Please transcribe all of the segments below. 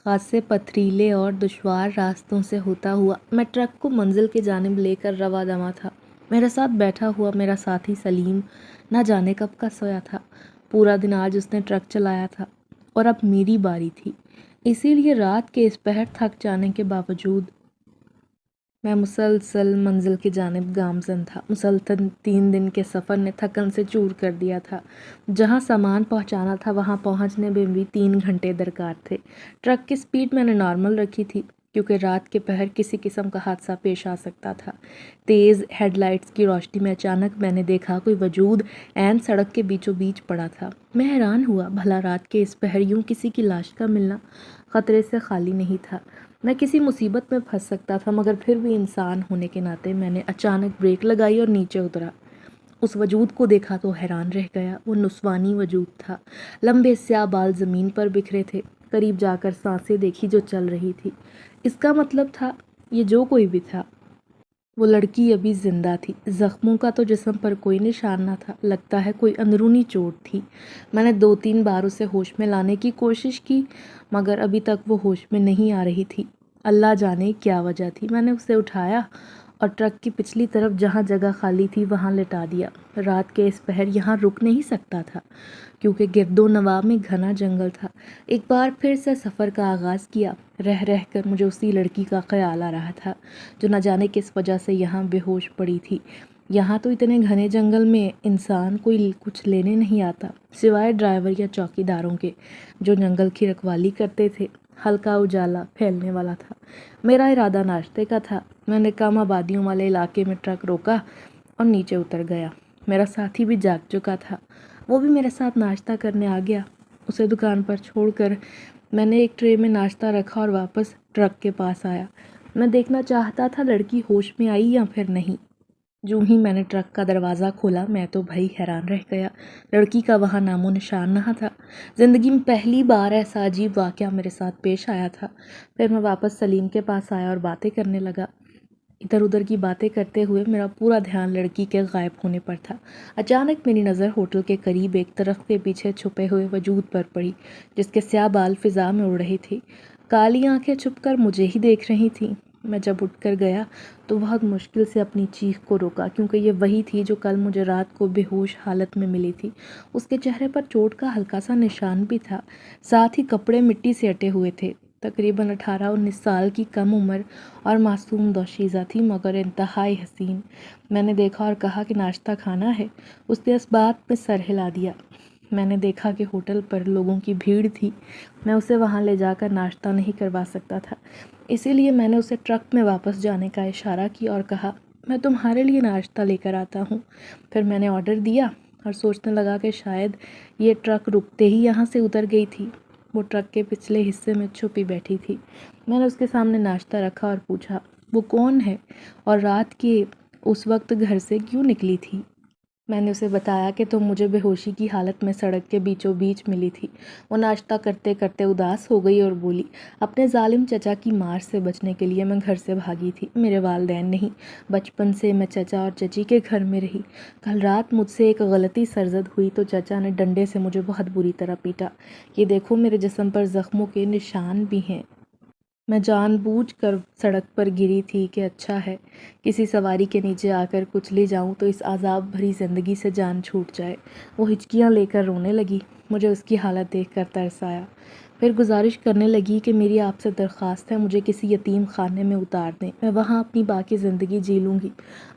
خاصے پتھریلے اور دشوار راستوں سے ہوتا ہوا میں ٹرک کو منزل کی جانب لے کر رواں دواں تھا۔ میرے ساتھ بیٹھا ہوا میرا ساتھی سلیم نہ جانے کب کا سویا تھا۔ پورا دن آج اس نے ٹرک چلایا تھا اور اب میری باری تھی، اسی لیے رات کے اس پہر تھک جانے کے باوجود میں مسلسل منزل کی جانب گامزن تھا۔ مسلسل 3 دن کے سفر نے تھکن سے چور کر دیا تھا۔ جہاں سامان پہنچانا تھا وہاں پہنچنے میں بھی 3 گھنٹے درکار تھے۔ ٹرک کی سپیڈ میں نے نارمل رکھی تھی کیونکہ رات کے پہر کسی قسم کا حادثہ پیش آ سکتا تھا۔ تیز ہیڈ لائٹس کی روشنی میں اچانک میں نے دیکھا کوئی وجود عین سڑک کے بیچوں بیچ پڑا تھا۔ میں حیران ہوا، بھلا رات کے اس پہر یوں کسی کی لاش کا ملنا خطرے سے خالی نہیں تھا۔ میں کسی مصیبت میں پھنس سکتا تھا، مگر پھر بھی انسان ہونے کے ناطے میں نے اچانک بریک لگائی اور نیچے اترا۔ اس وجود کو دیکھا تو حیران رہ گیا۔ وہ نسوانی وجود تھا۔ لمبے سیاہ بال زمین پر بکھرے تھے۔ قریب جا کر سانسیں دیکھی جو چل رہی تھی۔ اس کا مطلب تھا یہ جو کوئی بھی تھا وہ لڑکی ابھی زندہ تھی۔ زخموں کا تو جسم پر کوئی نشان نہ تھا، لگتا ہے کوئی اندرونی چوٹ تھی۔ میں نے 2-3 بار اسے ہوش میں لانے کی کوشش کی مگر ابھی تک وہ ہوش میں نہیں آ رہی تھی۔ اللہ جانے کیا وجہ تھی۔ میں نے اسے اٹھایا اور ٹرک کی پچھلی طرف جہاں جگہ خالی تھی وہاں لٹا دیا۔ رات کے اس پہر یہاں رک نہیں سکتا تھا کیونکہ گرد و نواح میں گھنا جنگل تھا۔ ایک بار پھر سے سفر کا آغاز کیا۔ رہ رہ کر مجھے اسی لڑکی کا خیال آ رہا تھا جو نہ جانے کس وجہ سے یہاں بے ہوش پڑی تھی۔ یہاں تو اتنے گھنے جنگل میں انسان کوئی کچھ لینے نہیں آتا سوائے ڈرائیور یا چوکیداروں کے جو جنگل کی رکھوالی کرتے تھے۔ ہلکا اجالا پھیلنے والا تھا۔ میرا ارادہ ناشتے کا تھا۔ میں نے کم آبادیوں والے علاقے میں ٹرک روکا اور نیچے اتر گیا۔ میرا ساتھی بھی جاگ چکا تھا، وہ بھی میرے ساتھ ناشتہ کرنے آ گیا۔ اسے دکان پر چھوڑ کر میں نے ایک ٹرے میں ناشتہ رکھا اور واپس ٹرک کے پاس آیا۔ میں دیکھنا چاہتا تھا لڑکی ہوش میں آئی یا پھر نہیں۔ جو ہی میں نے ٹرک کا دروازہ کھولا میں تو بھائی حیران رہ گیا۔ لڑکی کا وہاں نام و نشان نہ تھا۔ زندگی میں پہلی بار ایسا عجیب واقعہ میرے ساتھ پیش آیا تھا۔ پھر میں واپس سلیم کے پاس آیا اور باتیں کرنے لگا۔ ادھر ادھر کی باتیں کرتے ہوئے میرا پورا دھیان لڑکی کے غائب ہونے پر تھا۔ اچانک میری نظر ہوٹل کے قریب ایک درخت کے پیچھے چھپے ہوئے وجود پر پڑی جس کے سیاہ بال فضا میں اڑ رہی تھی۔ کالی آنکھیں چھپ کر مجھے ہی دیکھ رہی تھیں۔ میں جب اٹھ کر گیا تو بہت مشکل سے اپنی چیخ کو روکا کیونکہ یہ وہی تھی جو کل مجھے رات کو بے ہوش حالت میں ملی تھی۔ اس کے چہرے پر چوٹ کا ہلکا سا نشان بھی تھا، ساتھ ہی کپڑے مٹی سے اٹے ہوئے تھے۔ تقریباً 18-19 سال کی کم عمر اور معصوم دوشیزہ تھی مگر انتہائی حسین۔ میں نے دیکھا اور کہا کہ ناشتہ کھانا ہے۔ اس نے اس بات پہ سر ہلا دیا۔ میں نے دیکھا کہ ہوٹل پر لوگوں کی بھیڑ تھی۔ میں اسے وہاں لے جا کر ناشتہ نہیں کروا سکتا تھا، اسی لیے میں نے اسے ٹرک میں واپس جانے کا اشارہ کیا اور کہا میں تمہارے لیے ناشتہ لے کر آتا ہوں۔ پھر میں نے آرڈر دیا اور سوچنے لگا کہ شاید یہ ٹرک رکتے ہی یہاں سے اتر گئی تھی۔ وہ ٹرک کے پچھلے حصے میں چھپی بیٹھی تھی۔ میں نے اس کے سامنے ناشتہ رکھا اور پوچھا وہ کون ہے اور رات کے اس وقت گھر سے کیوں نکلی تھی۔ میں نے اسے بتایا کہ تم مجھے بے ہوشی کی حالت میں سڑک کے بیچوں بیچ ملی تھی۔ وہ ناشتہ کرتے کرتے اداس ہو گئی اور بولی اپنے ظالم چچا کی مار سے بچنے کے لیے میں گھر سے بھاگی تھی۔ میرے والدین نہیں، بچپن سے میں چچا اور چچی کے گھر میں رہی۔ کل رات مجھ سے ایک غلطی سرزد ہوئی تو چچا نے ڈنڈے سے مجھے بہت بری طرح پیٹا۔ یہ دیکھو میرے جسم پر زخموں کے نشان بھی ہیں۔ میں جان بوجھ کر سڑک پر گری تھی کہ اچھا ہے کسی سواری کے نیچے آ کر کچلی جاؤں تو اس عذاب بھری زندگی سے جان چھوٹ جائے۔ وہ ہچکیاں لے کر رونے لگی۔ مجھے اس کی حالت دیکھ کر ترس آیا۔ پھر گزارش کرنے لگی کہ میری آپ سے درخواست ہے مجھے کسی یتیم خانے میں اتار دیں، میں وہاں اپنی باقی زندگی جی لوں گی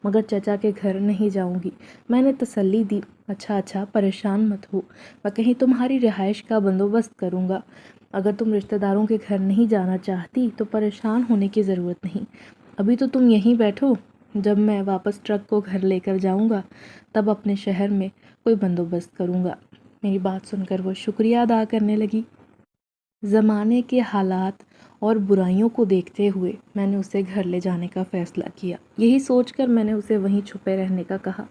مگر چچا کے گھر نہیں جاؤں گی۔ میں نے تسلی دی اچھا پریشان مت ہو، میں کہیں تمہاری رہائش کا بندوبست کروں گا۔ اگر تم رشتہ داروں کے گھر نہیں جانا چاہتی تو پریشان ہونے کی ضرورت نہیں، ابھی تو تم یہیں بیٹھو، جب میں واپس ٹرک کو گھر لے کر جاؤں گا تب اپنے شہر میں کوئی بندوبست کروں گا۔ میری بات سن کر وہ شکریہ ادا کرنے لگی۔ زمانے کے حالات اور برائیوں کو دیکھتے ہوئے میں نے اسے گھر لے جانے کا فیصلہ کیا۔ یہی سوچ کر میں نے اسے وہیں چھپے رہنے کا کہا،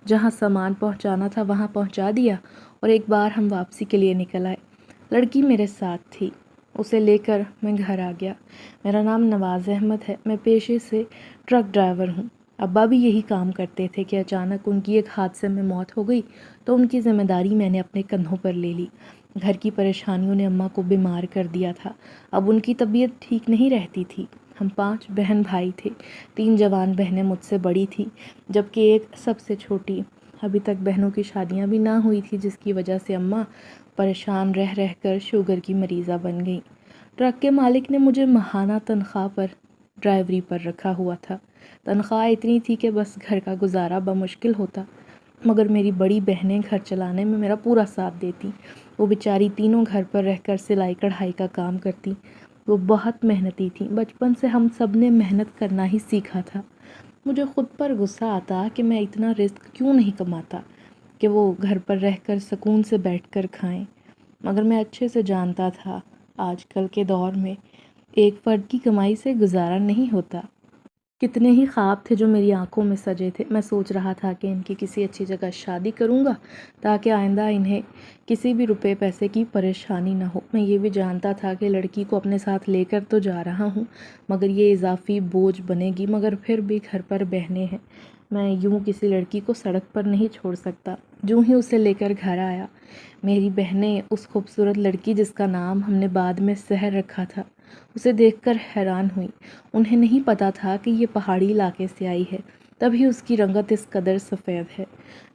جہاں سامان پہنچانا تھا وہاں پہنچا دیا اور ایک بار ہم واپسی کے لیے نکل آئے۔ لڑکی میرے ساتھ تھی۔ اسے لے کر میں گھر آ گیا۔ میرا نام نواز احمد ہے، میں پیشے سے ٹرک ڈرائیور ہوں۔ ابا بھی یہی کام کرتے تھے کہ اچانک ان کی ایک حادثے میں موت ہو گئی تو ان کی ذمہ داری میں نے اپنے کندھوں پر لے لی۔ گھر کی پریشانیوں نے اماں کو بیمار کر دیا تھا، اب ان کی طبیعت ٹھیک نہیں رہتی تھی۔ ہم 5 بہن بھائی تھے، 3 جوان بہنیں مجھ سے بڑی تھیں جبکہ ایک سب سے چھوٹی۔ ابھی تک بہنوں کی شادیاں بھی نہ ہوئی تھی، جس کی وجہ سے اماں پریشان رہ رہ کر شوگر کی مریضہ بن گئیں۔ ٹرک کے مالک نے مجھے ماہانہ تنخواہ پر ڈرائیوری پر رکھا ہوا تھا۔ تنخواہ اتنی تھی کہ بس گھر کا گزارا بمشکل ہوتا، مگر میری بڑی بہنیں گھر چلانے میں میرا پورا ساتھ دیتی۔ وہ بیچاری تینوں گھر پر رہ کر سلائی کڑھائی کا کام کرتی۔ وہ بہت محنتی تھیں، بچپن سے ہم سب نے محنت کرنا ہی سیکھا تھا۔ مجھے خود پر غصہ آتا کہ میں اتنا رزق کیوں نہیں کماتا کہ وہ گھر پر رہ کر سکون سے بیٹھ کر کھائیں، مگر میں اچھے سے جانتا تھا آج کل کے دور میں ایک فرد کی کمائی سے گزارا نہیں ہوتا۔ کتنے ہی خواب تھے جو میری آنکھوں میں سجے تھے۔ میں سوچ رہا تھا کہ ان کی کسی اچھی جگہ شادی کروں گا تاکہ آئندہ انہیں کسی بھی روپے پیسے کی پریشانی نہ ہو۔ میں یہ بھی جانتا تھا کہ لڑکی کو اپنے ساتھ لے کر تو جا رہا ہوں، مگر یہ اضافی بوجھ بنے گی، مگر پھر بھی گھر پر بہنیں ہیں، میں یوں کسی لڑکی کو سڑک پر نہیں چھوڑ سکتا۔ جو ہی اسے لے کر گھر آیا، میری بہنیں اس خوبصورت لڑکی جس کا نام ہم نے بعد میں سحر رکھا تھا، اسے دیکھ کر حیران ہوئی۔ انہیں نہیں پتا تھا کہ یہ پہاڑی علاقے سے آئی ہے، تبھی اس کی رنگت اس قدر سفید ہے۔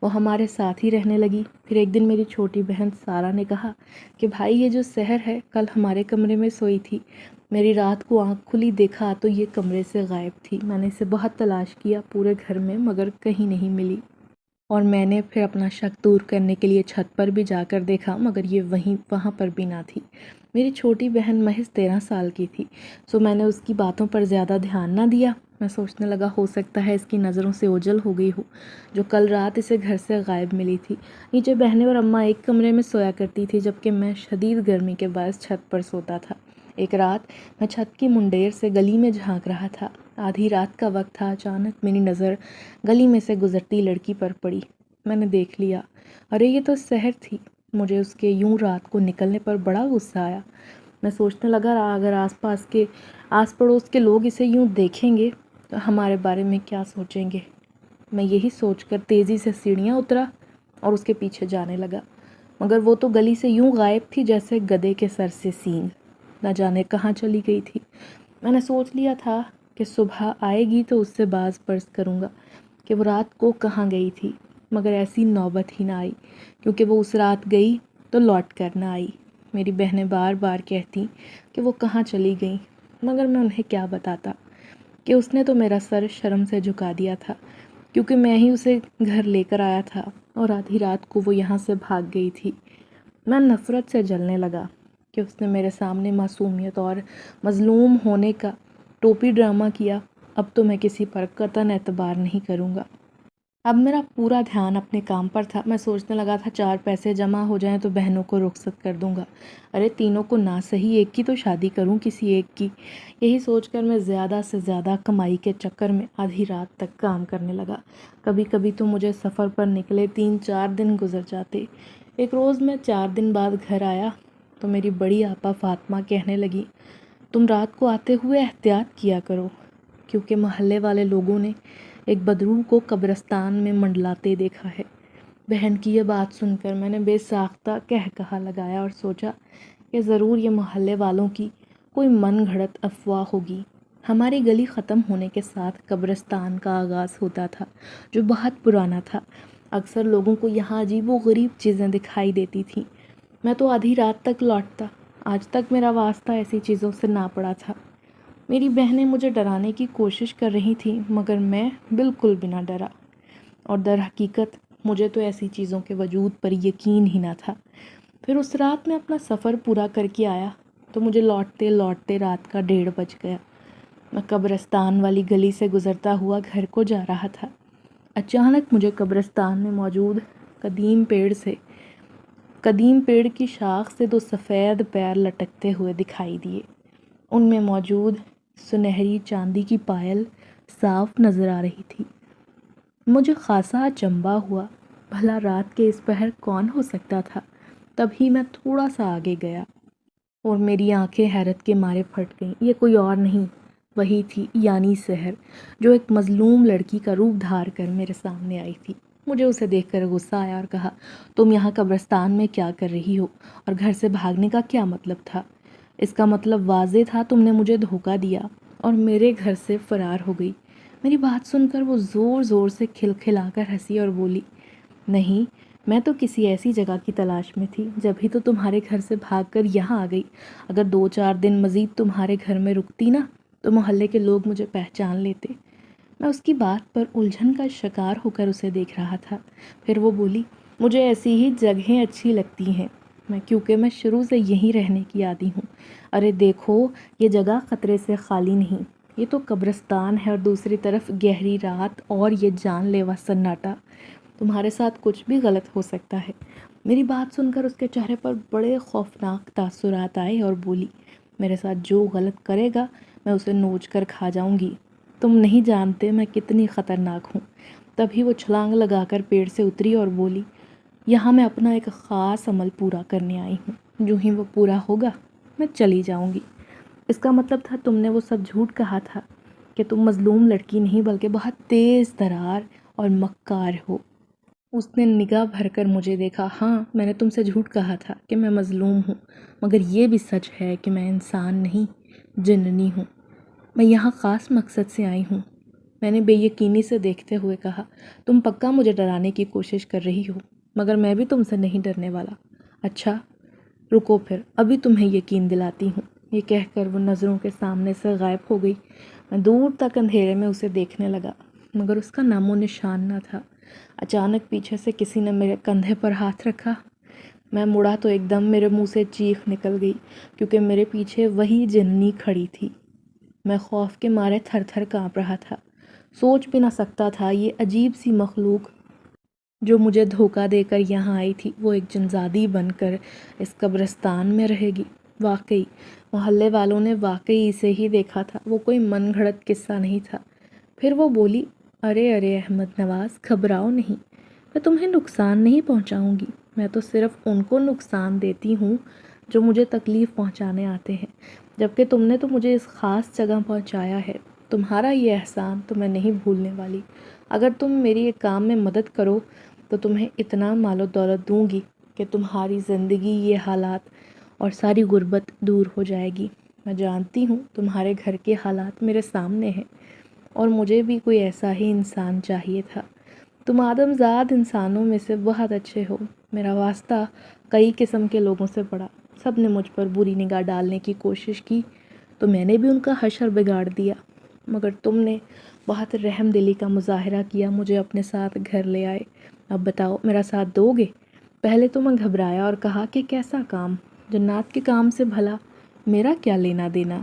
وہ ہمارے ساتھ ہی رہنے لگی۔ پھر ایک دن میری چھوٹی بہن سارا نے کہا کہ بھائی یہ جو سحر ہے کل ہمارے کمرے میں سوئی تھی، میری رات کو آنکھ کھلی دیکھا تو یہ کمرے سے غائب تھی۔ میں نے اسے بہت تلاش کیا پورے گھر میں، مگر کہیں نہیں ملی، اور میں نے پھر اپنا شک دور کرنے کے لیے چھت پر بھی جا کر دیکھا، مگر یہ وہاں پر بھی نہ تھی۔ میری چھوٹی بہن محض 13 سال کی تھی، سو میں نے اس کی باتوں پر زیادہ دھیان نہ دیا۔ میں سوچنے لگا ہو سکتا ہے اس کی نظروں سے اوجھل ہو گئی ہو جو کل رات اسے گھر سے غائب ملی تھی۔ نیچے بہنیں اور اماں ایک کمرے میں سویا کرتی تھی، جبکہ میں شدید گرمی کے باعث چھت پر سوتا تھا۔ ایک رات میں چھت کی منڈیر سے گلی میں جھانک رہا تھا۔ آدھی رات کا وقت تھا، اچانک میری نظر گلی میں سے گزرتی لڑکی پر پڑی۔ میں نے دیکھ لیا، ارے یہ تو سحر تھی۔ مجھے اس کے یوں رات کو نکلنے پر بڑا غصہ آیا۔ میں سوچنے لگا اگر آس پڑوس کے لوگ اسے یوں دیکھیں گے تو ہمارے بارے میں کیا سوچیں گے۔ میں یہی سوچ کر تیزی سے سیڑھیاں اترا اور اس کے پیچھے جانے لگا، مگر وہ تو گلی سے یوں غائب تھی جیسے گدھے کے سر سے سینگ، نہ جانے کہاں چلی گئی تھی۔ میں نے سوچ لیا تھا کہ صبح آئے گی تو اس سے باز پرس کروں گا کہ وہ رات کو کہاں گئی تھی، مگر ایسی نوبت ہی نہ آئی، کیونکہ وہ اس رات گئی تو لوٹ کر نہ آئی۔ میری بہنیں بار بار کہتی کہ وہ کہاں چلی گئیں، مگر میں انہیں کیا بتاتا کہ اس نے تو میرا سر شرم سے جھکا دیا تھا، کیونکہ میں ہی اسے گھر لے کر آیا تھا اور آدھی رات کو وہ یہاں سے بھاگ گئی تھی۔ میں نفرت سے جلنے لگا کہ اس نے میرے سامنے معصومیت اور مظلوم ہونے کا ٹوپی ڈرامہ کیا۔ اب تو میں کسی پر قطعاً اعتبار نہیں کروں گا۔ اب میرا پورا دھیان اپنے کام پر تھا۔ میں سوچنے لگا تھا 4 پیسے جمع ہو جائیں تو بہنوں کو رخصت کر دوں گا، ارے تینوں کو نہ صحیح ایک کی تو شادی کروں کسی ایک کی۔ یہی سوچ کر میں زیادہ سے زیادہ کمائی کے چکر میں آدھی رات تک کام کرنے لگا۔ کبھی کبھی تو مجھے سفر پر نکلے 3-4 دن گزر جاتے۔ ایک روز میں 4 دن بعد گھر آیا تو میری بڑی آپا فاطمہ کہنے لگی، تم رات کو آتے ہوئے احتیاط کیا کرو، کیونکہ محلے والے لوگوں نے ایک بدروح کو قبرستان میں منڈلاتے دیکھا ہے۔ بہن کی یہ بات سن کر میں نے بے ساختہ کہا لگایا اور سوچا کہ ضرور یہ محلے والوں کی کوئی من گھڑت افواہ ہوگی۔ ہماری گلی ختم ہونے کے ساتھ قبرستان کا آغاز ہوتا تھا، جو بہت پرانا تھا۔ اکثر لوگوں کو یہاں عجیب و غریب چیزیں دکھائی دیتی تھیں۔ میں تو آدھی رات تک لوٹتا، آج تک میرا واسطہ ایسی چیزوں سے نہ پڑا تھا۔ میری بہنیں مجھے ڈرانے کی کوشش کر رہی تھیں، مگر میں بالکل بھی نہ ڈرا، اور در حقیقت مجھے تو ایسی چیزوں کے وجود پر یقین ہی نہ تھا۔ پھر اس رات میں اپنا سفر پورا کر کے آیا تو مجھے لوٹتے لوٹتے رات کا 1:30 بج گیا۔ میں قبرستان والی گلی سے گزرتا ہوا گھر کو جا رہا تھا۔ اچانک مجھے قبرستان میں موجود قدیم پیڑ کی شاخ سے 2 سفید پیر لٹکتے ہوئے دکھائی دیے۔ ان میں موجود سنہری چاندی کی پائل صاف نظر آ رہی تھی۔ مجھے خاصا اچنبھا ہوا، بھلا رات کے اس پہر کون ہو سکتا تھا؟ تبھی میں تھوڑا سا آگے گیا اور میری آنکھیں حیرت کے مارے پھٹ گئیں۔ یہ کوئی اور نہیں، وہی تھی، یعنی سحر، جو ایک مظلوم لڑکی کا روپ دھار کر میرے سامنے آئی تھی۔ مجھے اسے دیکھ کر غصہ آیا اور کہا، تم یہاں قبرستان میں کیا کر رہی ہو اور گھر سے بھاگنے کا کیا مطلب تھا؟ اس کا مطلب واضح تھا، تم نے مجھے دھوکہ دیا اور میرے گھر سے فرار ہو گئی۔ میری بات سن کر وہ زور زور سے کھلکھلا کر ہنسی اور بولی، نہیں، میں تو کسی ایسی جگہ کی تلاش میں تھی، جبھی تو تمہارے گھر سے بھاگ کر یہاں آ گئی۔ اگر 2-4 دن مزید تمہارے گھر میں رکتی نا تو محلے کے لوگ مجھے پہچان لیتے۔ میں اس کی بات پر الجھن کا شکار ہو کر اسے دیکھ رہا تھا۔ پھر وہ بولی، مجھے ایسی ہی جگہیں اچھی لگتی ہیں کیونکہ میں شروع سے یہیں رہنے کی عادی ہوں۔ ارے دیکھو، یہ جگہ خطرے سے خالی نہیں، یہ تو قبرستان ہے اور دوسری طرف گہری رات اور یہ جان لیوا سناٹا۔ تمہارے ساتھ کچھ بھی غلط ہو سکتا ہے۔ میری بات سن کر اس کے چہرے پر بڑے خوفناک تاثرات آئے اور بولی، میرے ساتھ جو غلط کرے گا میں اسے نوچ کر کھا جاؤں گی۔ تم نہیں جانتے میں کتنی خطرناک ہوں۔ تبھی وہ چھلانگ لگا کر پیڑ سے اتری اور بولی، یہاں میں اپنا ایک خاص عمل پورا کرنے آئی ہوں، جو ہی وہ پورا ہوگا میں چلی جاؤں گی۔ اس کا مطلب تھا تم نے وہ سب جھوٹ کہا تھا کہ تم مظلوم لڑکی نہیں بلکہ بہت تیز ترار اور مکار ہو۔ اس نے نگاہ بھر کر مجھے دیکھا۔ ہاں، میں نے تم سے جھوٹ کہا تھا کہ میں مظلوم ہوں، مگر یہ بھی سچ ہے کہ میں انسان نہیں، جننی ہوں۔ میں یہاں خاص مقصد سے آئی ہوں۔ میں نے بے یقینی سے دیکھتے ہوئے کہا، تم پکا مجھے ڈرانے کی کوشش کر رہی ہو، مگر میں بھی تم سے نہیں ڈرنے والا۔ اچھا، رکو پھر، ابھی تمہیں یقین دلاتی ہوں۔ یہ کہہ کر وہ نظروں کے سامنے سے غائب ہو گئی۔ میں دور تک اندھیرے میں اسے دیکھنے لگا، مگر اس کا نام و نشان نہ تھا۔ اچانک پیچھے سے کسی نے میرے کندھے پر ہاتھ رکھا۔ میں مڑا تو ایک دم میرے منہ سے چیخ نکل گئی، کیونکہ میرے پیچھے وہی جننی کھڑی تھی۔ میں خوف کے مارے تھر تھر کانپ رہا تھا۔ سوچ بھی نہ سکتا تھا یہ عجیب سی مخلوق جو مجھے دھوکہ دے کر یہاں آئی تھی، وہ ایک جنزادی بن کر اس قبرستان میں رہے گی۔ واقعی محلے والوں نے واقعی اسے ہی دیکھا تھا، وہ کوئی من گھڑت قصہ نہیں تھا۔ پھر وہ بولی، ارے ارے احمد نواز، گھبراؤ نہیں، میں تمہیں نقصان نہیں پہنچاؤں گی۔ میں تو صرف ان کو نقصان دیتی ہوں جو مجھے تکلیف پہنچانے آتے ہیں، جبکہ تم نے تو مجھے اس خاص جگہ پہنچایا ہے۔ تمہارا یہ احسان تو میں نہیں بھولنے والی۔ اگر تم میری ایک کام میں مدد کرو تو تمہیں اتنا مال و دولت دوں گی کہ تمہاری زندگی یہ حالات اور ساری غربت دور ہو جائے گی۔ میں جانتی ہوں تمہارے گھر کے حالات میرے سامنے ہیں، اور مجھے بھی کوئی ایسا ہی انسان چاہیے تھا۔ تم آدم زاد انسانوں میں سے بہت اچھے ہو۔ میرا واسطہ کئی قسم کے لوگوں سے پڑا، سب نے مجھ پر بری نگاہ ڈالنے کی کوشش کی تو میں نے بھی ان کا حشر بگاڑ دیا، مگر تم نے بہت رحم دلی کا مظاہرہ کیا، مجھے اپنے ساتھ گھر لے آئے۔ اب بتاؤ، میرا ساتھ دو گے؟ پہلے تو میں گھبرایا اور کہا کہ کیسا کام؟ جنات کے کام سے بھلا میرا کیا لینا دینا؟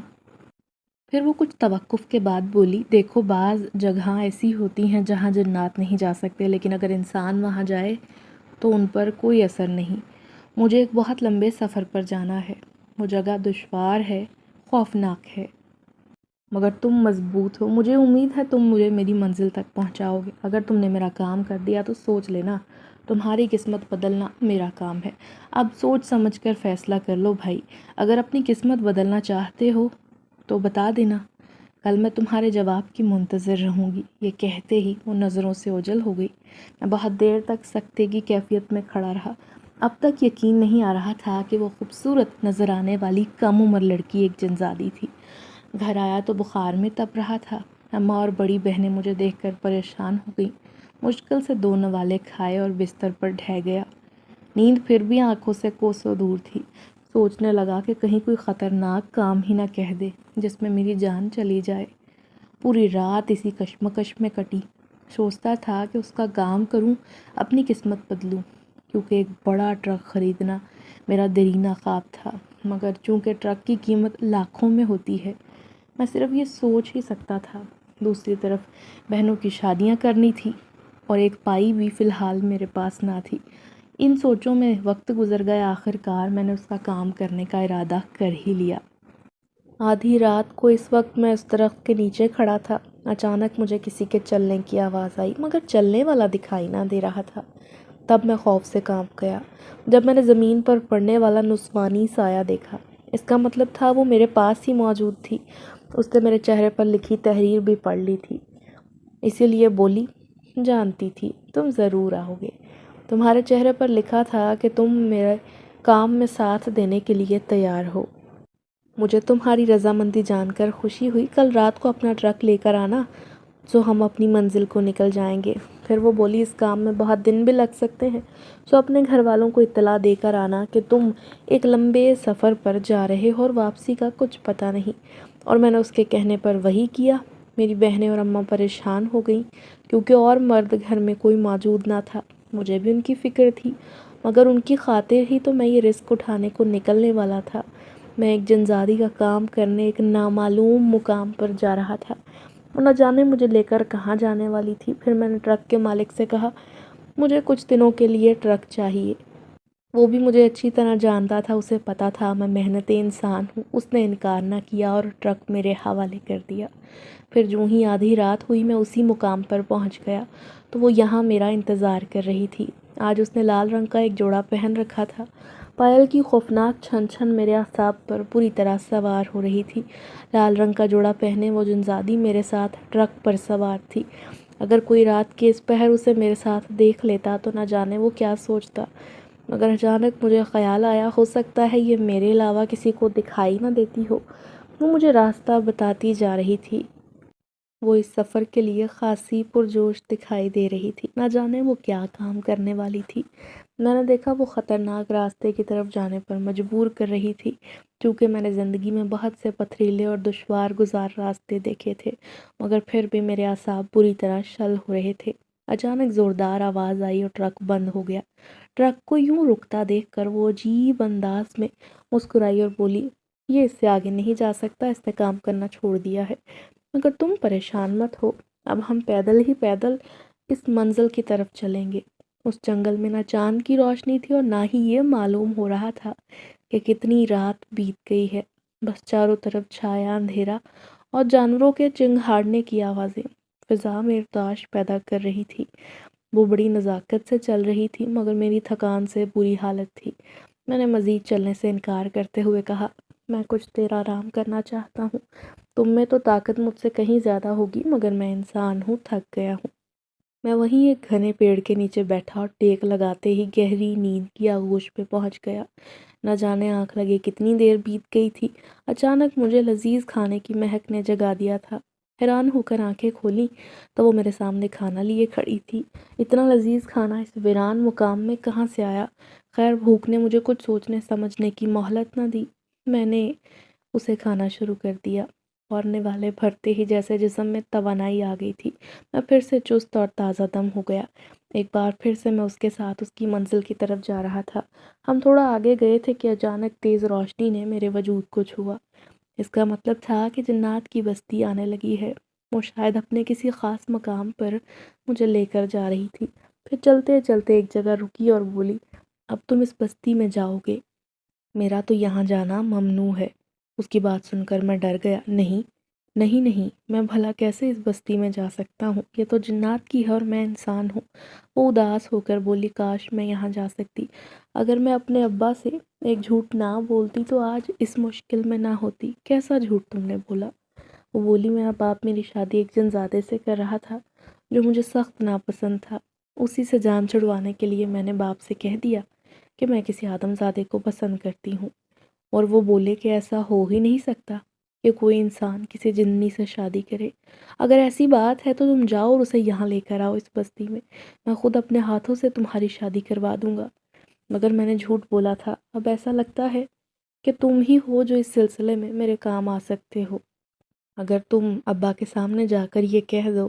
پھر وہ کچھ توقف کے بعد بولی، دیکھو، بعض جگہیں ایسی ہوتی ہیں جہاں جنات نہیں جا سکتے، لیکن اگر انسان وہاں جائے تو ان پر کوئی اثر نہیں۔ مجھے ایک بہت لمبے سفر پر جانا ہے، وہ جگہ دشوار ہے، خوفناک ہے، مگر تم مضبوط ہو، مجھے امید ہے تم مجھے میری منزل تک پہنچاؤ گے۔ اگر تم نے میرا کام کر دیا تو سوچ لینا، تمہاری قسمت بدلنا میرا کام ہے۔ اب سوچ سمجھ کر فیصلہ کر لو بھائی، اگر اپنی قسمت بدلنا چاہتے ہو تو بتا دینا، کل میں تمہارے جواب کی منتظر رہوں گی۔ یہ کہتے ہی وہ نظروں سے اوجھل ہو گئی۔ میں بہت دیر تک سکتے کی کیفیت میں کھڑا رہا۔ اب تک یقین نہیں آ رہا تھا کہ وہ خوبصورت نظر آنے والی کم عمر لڑکی ایک جنزادی تھی۔ گھر آیا تو بخار میں تپ رہا تھا۔ اماں اور بڑی بہنیں مجھے دیکھ کر پریشان ہو گئیں۔ مشکل سے 2 نوالے کھائے اور بستر پر ڈھہ گیا۔ نیند پھر بھی آنکھوں سے کوسوں دور تھی۔ سوچنے لگا کہ کہیں کوئی خطرناک کام ہی نہ کہہ دے جس میں میری جان چلی جائے۔ پوری رات اسی کشمکش میں کٹی۔ سوچتا تھا کہ اس کا کام کروں، اپنی قسمت بدلوں، کیونکہ ایک بڑا ٹرک خریدنا میرا دیرینہ خواب تھا، مگر چونکہ ٹرک کی قیمت لاکھوں میں ہوتی ہے، میں صرف یہ سوچ ہی سکتا تھا۔ دوسری طرف بہنوں کی شادیاں کرنی تھی اور ایک پائی بھی فی الحال میرے پاس نہ تھی۔ ان سوچوں میں وقت گزر گیا۔ آخر کار میں نے اس کا کام کرنے کا ارادہ کر ہی لیا۔ آدھی رات کو اس وقت میں اس درخت کے نیچے کھڑا تھا، اچانک مجھے کسی کے چلنے کی آواز آئی، مگر چلنے والا دکھائی نہ دے رہا تھا۔ تب میں خوف سے کانپ گیا جب میں نے زمین پر پڑنے والا نسوانی سایہ دیکھا۔ اس کا مطلب تھا وہ میرے پاس ہی موجود تھی۔ اس نے میرے چہرے پر لکھی تحریر بھی پڑھ لی تھی، اسی لیے بولی، جانتی تھی تم ضرور آؤ گے، تمہارے چہرے پر لکھا تھا کہ تم میرے کام میں ساتھ دینے کے لیے تیار ہو۔ مجھے تمہاری رضامندی جان کر خوشی ہوئی۔ کل رات کو اپنا ٹرک لے کر آنا، سو ہم اپنی منزل کو نکل جائیں گے۔ پھر وہ بولی اس کام میں بہت دن بھی لگ سکتے ہیں، سو اپنے گھر والوں کو اطلاع دے کر آنا کہ تم ایک لمبے سفر پر جا رہے ہو اور واپسی کا کچھ پتہ نہیں۔ اور میں نے اس کے کہنے پر وہی کیا۔ میری بہنیں اور اماں پریشان ہو گئیں کیونکہ اور مرد گھر میں کوئی موجود نہ تھا۔ مجھے بھی ان کی فکر تھی، مگر ان کی خاطر ہی تو میں یہ رسک اٹھانے کو نکلنے والا تھا۔ میں ایک جنزادی کا کام کرنے ایک نامعلوم مقام پر جا رہا تھا، اور نہ جانے مجھے لے کر کہاں جانے والی تھی۔ پھر میں نے ٹرک کے مالک سے کہا مجھے کچھ دنوں کے لیے ٹرک چاہیے۔ وہ بھی مجھے اچھی طرح جانتا تھا، اسے پتہ تھا میں محنتی انسان ہوں۔ اس نے انکار نہ کیا اور ٹرک میرے حوالے کر دیا۔ پھر جو ہی آدھی رات ہوئی میں اسی مقام پر پہنچ گیا تو وہ یہاں میرا انتظار کر رہی تھی۔ آج اس نے لال رنگ کا ایک جوڑا پہن رکھا تھا۔ پائل کی خوفناک چھن چھن میرے اعصاب پر پوری طرح سوار ہو رہی تھی۔ لال رنگ کا جوڑا پہنے وہ جنزادی میرے ساتھ ٹرک پر سوار تھی۔ اگر کوئی رات کے اس پہر اسے میرے ساتھ دیکھ لیتا تو نہ جانے وہ کیا سوچتا، مگر اچانک مجھے خیال آیا ہو سکتا ہے یہ میرے علاوہ کسی کو دکھائی نہ دیتی ہو۔ وہ مجھے راستہ بتاتی جا رہی تھی۔ وہ اس سفر کے لیے خاصی پرجوش دکھائی دے رہی تھی، نہ جانے وہ کیا کام کرنے والی تھی۔ میں نے دیکھا وہ خطرناک راستے کی طرف جانے پر مجبور کر رہی تھی، کیونکہ میں نے زندگی میں بہت سے پتھریلے اور دشوار گزار راستے دیکھے تھے، مگر پھر بھی میرے اعصاب بری طرح شل ہو رہے تھے۔ اچانک زوردار آواز آئی اور ٹرک بند ہو گیا۔ ٹرک کو یوں رکتا دیکھ کر وہ عجیب انداز میں مسکرائی اور بولی یہ اس سے آگے نہیں جا سکتا، اس نے کام کرنا چھوڑ دیا ہے، مگر تم پریشان مت ہو، اب ہم پیدل ہی پیدل اس منزل کی طرف چلیں گے۔ اس جنگل میں نہ چاند کی روشنی تھی اور نہ ہی یہ معلوم ہو رہا تھا کہ کتنی رات بیت گئی ہے۔ بس چاروں طرف چھایا اندھیرا اور جانوروں کے چنگھاڑنے کی آوازیں فضا میں ارتعاش پیدا کر رہی تھی۔ وہ بڑی نزاکت سے چل رہی تھی، مگر میری تھکان سے بری حالت تھی۔ میں نے مزید چلنے سے انکار کرتے ہوئے کہا میں کچھ دیر آرام کرنا چاہتا ہوں، تم میں تو طاقت مجھ سے کہیں زیادہ ہوگی، مگر میں انسان ہوں، تھک گیا ہوں۔ میں وہیں ایک گھنے پیڑ کے نیچے بیٹھا اور ٹیک لگاتے ہی گہری نیند کی آغوش پہ پہنچ گیا۔ نہ جانے آنکھ لگے کتنی دیر بیت گئی تھی۔ اچانک مجھے لذیذ کھانے کی مہک نے جگا دیا تھا۔ حیران ہو کر آنکھیں کھولیں تو وہ میرے سامنے کھانا لیے کھڑی تھی۔ اتنا لذیذ کھانا اس ویران مقام میں کہاں سے آیا؟ خیر بھوک نے مجھے کچھ سوچنے سمجھنے کی مہلت نہ دی۔ میں نے اسے کھانا شروع کر دیا اور نوالے بھرتے ہی جیسے جسم میں توانائی آ گئی تھی، میں پھر سے چست اور تازہ دم ہو گیا۔ ایک بار پھر سے میں اس کے ساتھ اس کی منزل کی طرف جا رہا تھا۔ ہم تھوڑا آگے گئے تھے کہ اچانک تیز روشنی نے میرے وجود کو چھوا۔ اس کا مطلب تھا کہ جنات کی بستی آنے لگی ہے۔ وہ شاید اپنے کسی خاص مقام پر مجھے لے کر جا رہی تھی۔ پھر چلتے چلتے ایک جگہ رکی اور بولی اب تم اس بستی میں جاؤ گے، میرا تو یہاں جانا ممنوع ہے۔ اس کی بات سن کر میں ڈر گیا۔ نہیں نہیں نہیں، میں بھلا کیسے اس بستی میں جا سکتا ہوں؟ یہ تو جنات کی ہے اور میں انسان ہوں۔ وہ اداس ہو کر بولی کاش میں یہاں جا سکتی، اگر میں اپنے ابا سے ایک جھوٹ نہ بولتی تو آج اس مشکل میں نہ ہوتی۔ کیسا جھوٹ تم نے بولا؟ وہ بولی میرا باپ میری شادی ایک جنزادے سے کر رہا تھا جو مجھے سخت ناپسند تھا، اسی سے جان چھڑوانے کے لیے میں نے باپ سے کہہ دیا کہ میں کسی آدم زادے کو پسند کرتی ہوں، اور وہ بولے کہ ایسا ہو ہی نہیں سکتا کہ کوئی انسان کسی جننی سے شادی کرے۔ اگر ایسی بات ہے تو تم جاؤ اور اسے یہاں لے کر آؤ اس بستی میں خود اپنے ہاتھوں سے تمہاری شادی کروا دوں گا۔ مگر میں نے جھوٹ بولا تھا۔ اب ایسا لگتا ہے کہ تم ہی ہو جو اس سلسلے میں میرے کام آ سکتے ہو۔ اگر تم ابا کے سامنے جا کر یہ کہہ دو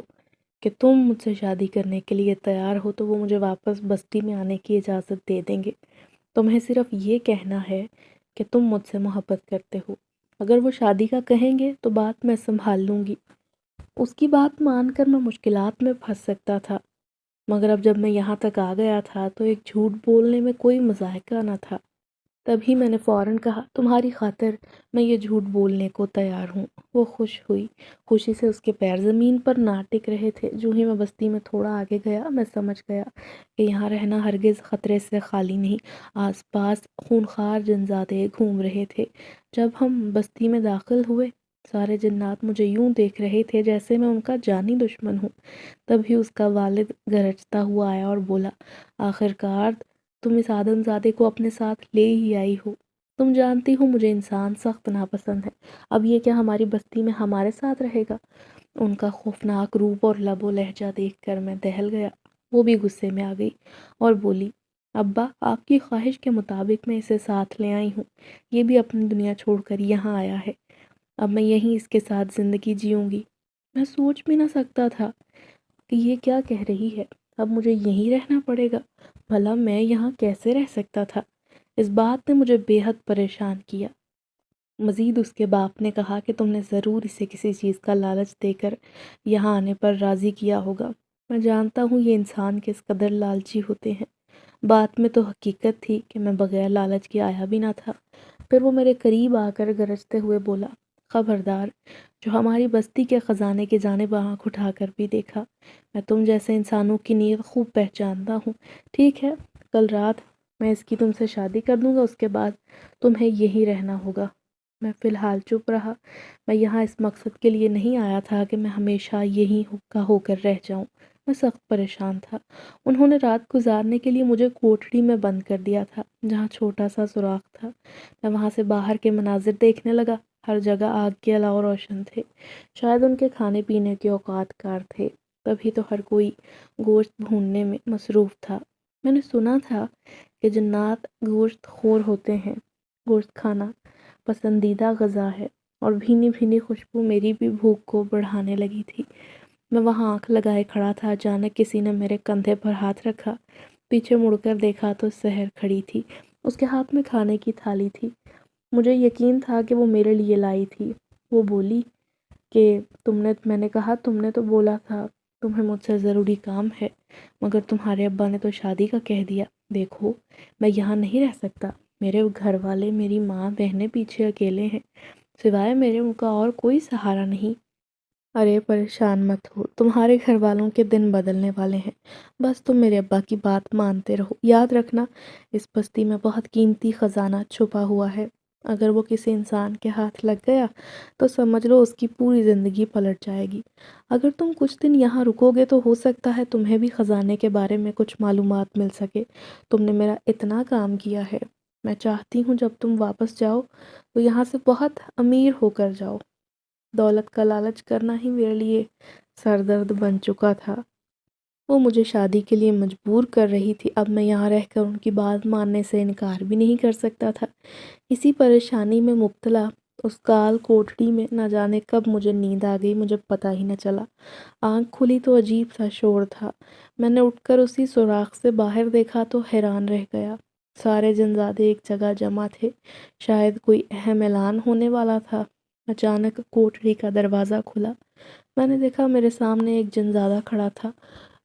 کہ تم مجھ سے شادی کرنے کے لیے تیار ہو تو وہ مجھے واپس بستی میں آنے کی اجازت دے دیں گے۔ تمہیں صرف یہ کہنا ہے کہ تم مجھ سے محبت کرتے ہو۔ اگر وہ شادی کا کہیں گے تو بات میں سنبھال لوں گی۔ اس کی بات مان کر میں مشکلات میں پھنس سکتا تھا، مگر اب جب میں یہاں تک آ گیا تھا تو ایک جھوٹ بولنے میں کوئی مذائقہ نہ تھا۔ تبھی میں نے فوراً کہا تمہاری خاطر میں یہ جھوٹ بولنے کو تیار ہوں۔ وہ خوش ہوئی، خوشی سے اس کے پیر زمین پر نہ ٹک رہے تھے۔ جو ہی میں بستی میں تھوڑا آگے گیا میں سمجھ گیا کہ یہاں رہنا ہرگز خطرے سے خالی نہیں۔ آس پاس خونخوار جنزادے گھوم رہے تھے۔ جب ہم بستی میں داخل ہوئے سارے جنات مجھے یوں دیکھ رہے تھے جیسے میں ان کا جانی دشمن ہوں۔ تبھی اس کا والد گرجتا ہوا آیا اور بولا، آخرکار تم اس آدم زادے کو اپنے ساتھ لے ہی آئی ہو۔ تم جانتی ہو مجھے انسان سخت ناپسند ہے، اب یہ کیا ہماری بستی میں ہمارے ساتھ رہے گا؟ ان کا خوفناک روپ اور لب و لہجہ دیکھ کر میں دہل گیا۔ وہ بھی غصے میں آ گئی اور بولی، ابا آپ کی خواہش کے مطابق میں اسے ساتھ لے آئی ہوں، یہ بھی اپنی دنیا چھوڑ کر یہاں آیا ہے، اب میں یہیں اس کے ساتھ زندگی جیوں گی۔ میں سوچ بھی نہ سکتا تھا کہ یہ کیا کہہ رہی ہے، اب مجھے یہیں رہنا پڑے گا، بھلا میں یہاں کیسے رہ سکتا تھا؟ اس بات نے مجھے بے حد پریشان کیا۔ مزید اس کے باپ نے کہا کہ تم نے ضرور اسے کسی چیز کا لالچ دے کر یہاں آنے پر راضی کیا ہوگا۔ میں جانتا ہوں یہ انسان کس قدر لالچی ہوتے ہیں۔ بات میں تو حقیقت تھی کہ میں بغیر لالچ کے آیا بھی نہ تھا۔ پھر وہ میرے قریب آ کر گرجتے ہوئے بولا، خبردار، جو ہماری بستی کے خزانے کی جانب آنکھ اٹھا کر بھی دیکھا، میں تم جیسے انسانوں کی نیت خوب پہچانتا ہوں۔ ٹھیک ہے، کل رات میں اس کی تم سے شادی کر دوں گا، اس کے بعد تمہیں یہی رہنا ہوگا۔ میں فی الحال چپ رہا۔ میں یہاں اس مقصد کے لیے نہیں آیا تھا کہ میں ہمیشہ یہی کا ہو کر رہ جاؤں۔ میں سخت پریشان تھا۔ انہوں نے رات گزارنے کے لیے مجھے کوٹڑی میں بند کر دیا تھا جہاں چھوٹا سا سوراخ تھا۔ میں وہاں سے باہر کے مناظر دیکھنے لگا۔ ہر جگہ آگ کے علاوہ روشن تھے، شاید ان کے کھانے پینے کے اوقات کار تھے، تبھی تو ہر کوئی گوشت بھوننے میں مصروف تھا۔ میں نے سنا تھا کہ جنات گوشت خور ہوتے ہیں، گوشت کھانا پسندیدہ غذا ہے، اور بھینی بھینی خوشبو میری بھی بھوک کو بڑھانے لگی تھی۔ میں وہاں آنکھ لگائے کھڑا تھا، اچانک کسی نے میرے کندھے پر ہاتھ رکھا۔ پیچھے مڑ کر دیکھا تو سحر کھڑی تھی، اس کے ہاتھ میں کھانے کی تھالی تھی۔ مجھے یقین تھا کہ وہ میرے لیے لائی تھی۔ وہ بولی کہ میں نے کہا تم نے تو بولا تھا تمہیں مجھ سے ضروری کام ہے، مگر تمہارے ابا نے تو شادی کا کہہ دیا۔ دیکھو میں یہاں نہیں رہ سکتا، میرے گھر والے، میری ماں بہنیں پیچھے اکیلے ہیں، سوائے میرے ان کا اور کوئی سہارا نہیں۔ ارے پریشان مت ہو، تمہارے گھر والوں کے دن بدلنے والے ہیں، بس تم میرے ابا کی بات مانتے رہو۔ یاد رکھنا اس بستی میں بہت قیمتی خزانہ چھپا ہوا ہے، اگر وہ کسی انسان کے ہاتھ لگ گیا تو سمجھ لو اس کی پوری زندگی پلٹ جائے گی۔ اگر تم کچھ دن یہاں رکو گے تو ہو سکتا ہے تمہیں بھی خزانے کے بارے میں کچھ معلومات مل سکے۔ تم نے میرا اتنا کام کیا ہے، میں چاہتی ہوں جب تم واپس جاؤ تو یہاں سے بہت امیر ہو کر جاؤ۔ دولت کا لالچ کرنا ہی میرے لیے سردرد بن چکا تھا۔ وہ مجھے شادی کے لیے مجبور کر رہی تھی، اب میں یہاں رہ کر ان کی بات ماننے سے انکار بھی نہیں کر سکتا تھا۔ اسی پریشانی میں مبتلا اس کال کوٹڑی میں نہ جانے کب مجھے نیند آ گئی، مجھے پتہ ہی نہ چلا۔ آنکھ کھلی تو عجیب سا شور تھا۔ میں نے اٹھ کر اسی سوراخ سے باہر دیکھا تو حیران رہ گیا۔ سارے جنزادے ایک جگہ جمع تھے، شاید کوئی اہم اعلان ہونے والا تھا۔ اچانک کوٹڑی کا دروازہ کھلا۔ میں نے دیکھا میرے سامنے ایک جنزادہ کھڑا تھا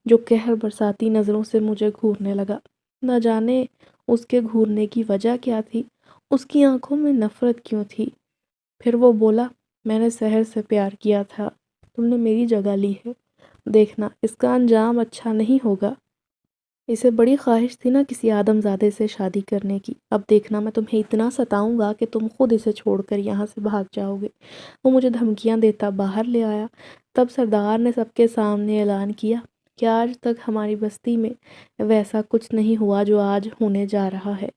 جو قہر برساتی نظروں سے مجھے گھورنے لگا۔ نہ جانے اس کے گھورنے کی وجہ کیا تھی، اس کی آنکھوں میں نفرت کیوں تھی۔ پھر وہ بولا، میں نے سحر سے پیار کیا تھا، تم نے میری جگہ لی ہے، دیکھنا اس کا انجام اچھا نہیں ہوگا۔ اسے بڑی خواہش تھی نا کسی آدم زادے سے شادی کرنے کی، اب دیکھنا میں تمہیں اتنا ستاؤں گا کہ تم خود اسے چھوڑ کر یہاں سے بھاگ جاؤ گے۔ وہ مجھے دھمکیاں دیتا باہر لے آیا۔ تب سردار نے سب کے سامنے اعلان کیا کہ آج تک ہماری بستی میں ویسا کچھ نہیں ہوا جو آج ہونے جا رہا ہے۔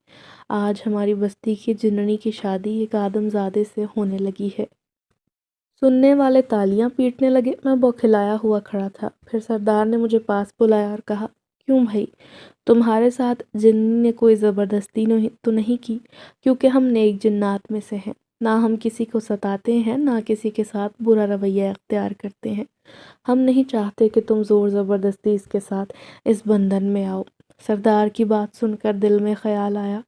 آج ہماری بستی کی جننی کی شادی ایک آدم زادے سے ہونے لگی ہے۔ سننے والے تالیاں پیٹنے لگے۔ میں بوکھلایا ہوا کھڑا تھا۔ پھر سردار نے مجھے پاس بلایا اور کہا، کیوں بھائی، تمہارے ساتھ جن نے کوئی زبردستی تو نہیں کی؟ کیونکہ ہم نیک جنات میں سے ہیں، نہ ہم کسی کو ستاتے ہیں، نہ کسی کے ساتھ برا رویہ اختیار کرتے ہیں۔ ہم نہیں چاہتے کہ تم زور زبردستی اس کے ساتھ اس بندھن میں آؤ۔ سردار کی بات سن کر دل میں خیال آیا